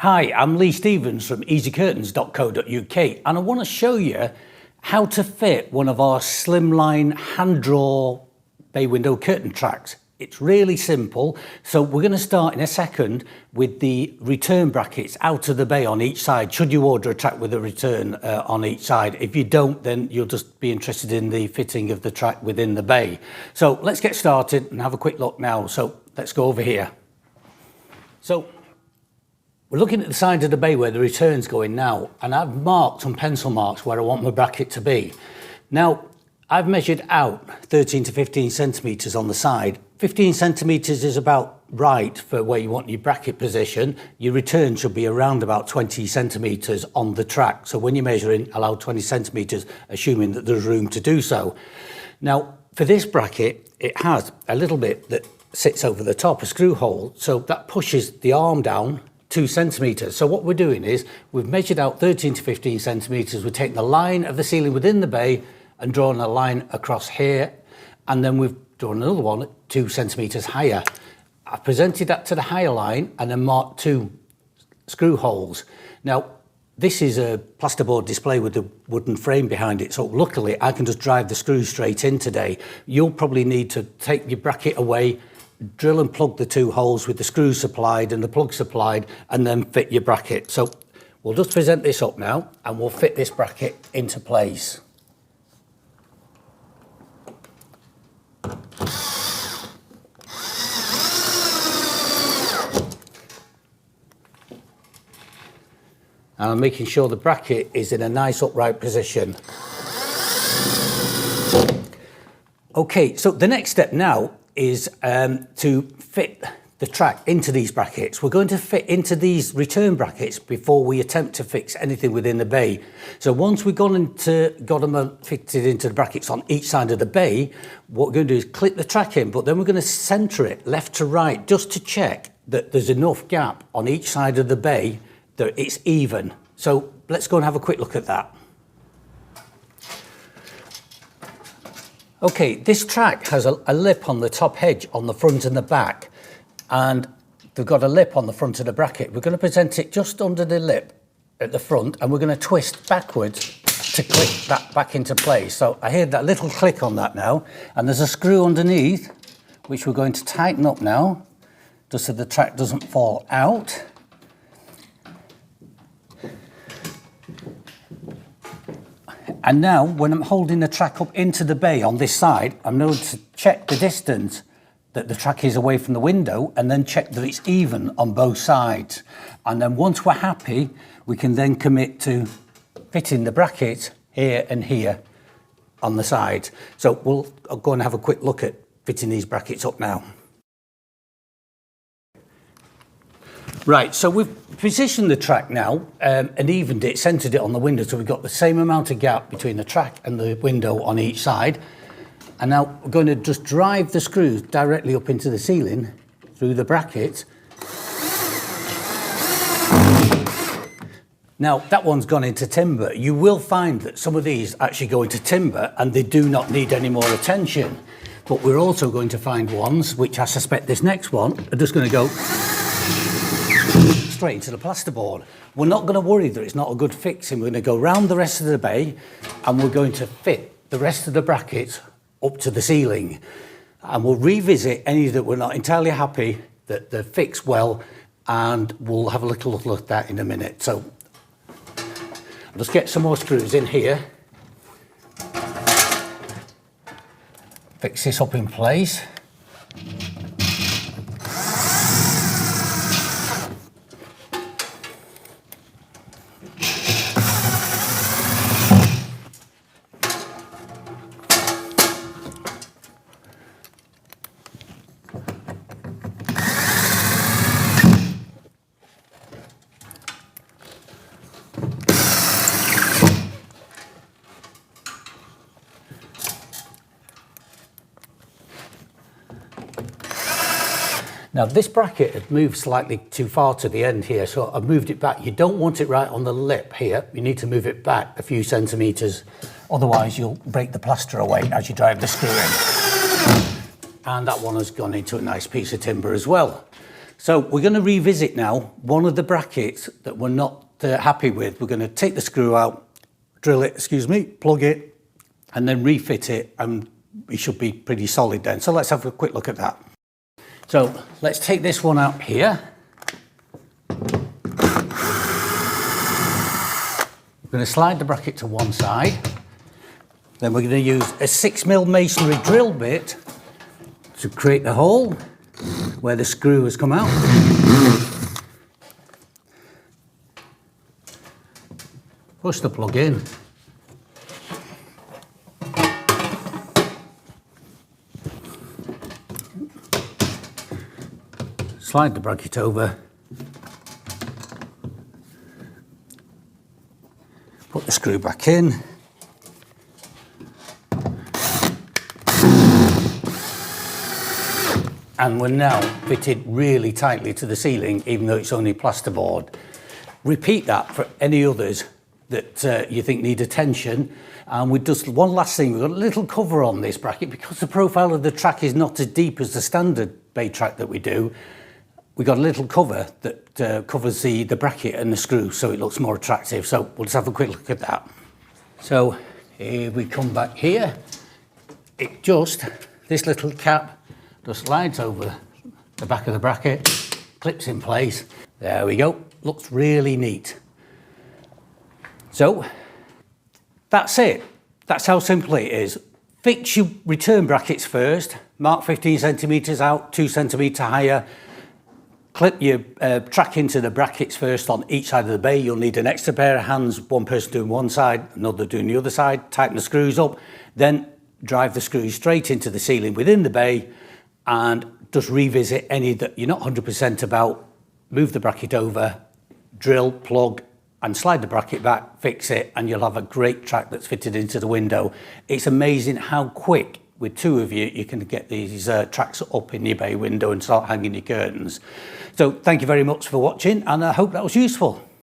Hi, I'm Lee Stevens from easycurtains.co.uk and I want to show you how to fit one of our slimline hand draw bay window curtain tracks. It's really simple, so we're going to start in a second with the return brackets out of the bay on each side, should you order a track with a return on each side. If you don't, then you'll just be interested in the fitting of the track within the bay. So let's get started and have a quick look now. So let's go over here. So we're looking at the side of the bay where the return's going now, and I've marked on pencil marks where I want my bracket to be. Now, I've measured out 13 to 15 centimetres on the side. 15 centimetres is about right for where you want your bracket position. Your return should be around about 20 centimetres on the track. So when you're measuring, allow 20 centimetres, assuming that there's room to do so. Now, for this bracket, it has a little bit that sits over the top, a screw hole. So that pushes the arm down 2 centimetres. So what we're doing is we've measured out 13 to 15 centimetres. We're taking the line of the ceiling within the bay and drawing a line across here, and then we've drawn another one 2 centimetres higher. I've presented that to the higher line and then marked 2 screw holes. Now, this is a plasterboard display with a wooden frame behind it, so luckily I can just drive the screws straight in today. You'll probably need to take your bracket away, drill and plug the 2 holes with the screws supplied and the plug supplied, and then fit your bracket. So we'll just present this up now and we'll fit this bracket into place. And I'm making sure the bracket is in a nice upright position. Okay, so the next step now is to fit the track into these brackets. We're going to fit into these return brackets before we attempt to fix anything within the bay. So once we've got them fitted into the brackets on each side of the bay, what we're going to do is clip the track in, but then we're going to centre it left to right just to check that there's enough gap on each side of the bay that it's even. So let's go and have a quick look at that. Okay, this track has a lip on the top edge on the front and the back, and they've got a lip on the front of the bracket. We're going to present it just under the lip at the front, and we're going to twist backwards to click that back into place. So I hear that little click on that now, and there's a screw underneath, which we're going to tighten up now, just so the track doesn't fall out. And now, when I'm holding the track up into the bay on this side, I'm going to check the distance that the track is away from the window, and then check that it's even on both sides. And then once we're happy, we can then commit to fitting the bracket here and here on the side. So we'll go and have a quick look at fitting these brackets up now. Right, so we've positioned the track now and evened it, centred it on the window, so we've got the same amount of gap between the track and the window on each side. And now we're going to just drive the screws directly up into the ceiling through the bracket. Now, that one's gone into timber. You will find that some of these actually go into timber and they do not need any more attention. But we're also going to find ones, which I suspect this next one, are just going to go straight into the plasterboard. We're not going to worry that it's not a good fixing. We're going to go round the rest of the bay and we're going to fit the rest of the brackets up to the ceiling. And we'll revisit any that we're not entirely happy that they're fixed well, and we'll have a little look at that in a minute. So I'll just get some more screws in here. Fix this up in place. Now this bracket had moved slightly too far to the end here, so I've moved it back. You don't want it right on the lip here. You need to move it back a few centimetres, otherwise you'll break the plaster away as you drive the screw in. And that one has gone into a nice piece of timber as well. So we're going to revisit now one of the brackets that we're not happy with. We're going to take the screw out, drill it, plug it, and then refit it, and it should be pretty solid then. So let's have a quick look at that. So let's take this one out here. We're going to slide the bracket to one side. Then we're going to use a 6mm masonry drill bit to create the hole where the screw has come out. Push the plug in. Slide the bracket over. Put the screw back in. And we're now fitted really tightly to the ceiling, even though it's only plasterboard. Repeat that for any others that you think need attention. And we just, one last thing, we've got a little cover on this bracket because the profile of the track is not as deep as the standard bay track that we do. We've got a little cover that covers the bracket and the screw, so it looks more attractive. So we'll just have a quick look at that. So here we come back here. This little cap just slides over the back of the bracket, clips in place. There we go, looks really neat. So that's it. That's how simple it is. Fix your return brackets first, mark 15 centimetres out, 2 centimetre higher. Clip your track into the brackets first on each side of the bay. You'll need an extra pair of hands, one person doing one side, another doing the other side. Tighten the screws up, then drive the screws straight into the ceiling within the bay and just revisit any that you're not 100% about. Move the bracket over, drill, plug, and slide the bracket back, fix it, and you'll have a great track that's fitted into the window. It's amazing how quick, with two of you, you can get these tracks up in your bay window and start hanging your curtains. So thank you very much for watching, and I hope that was useful.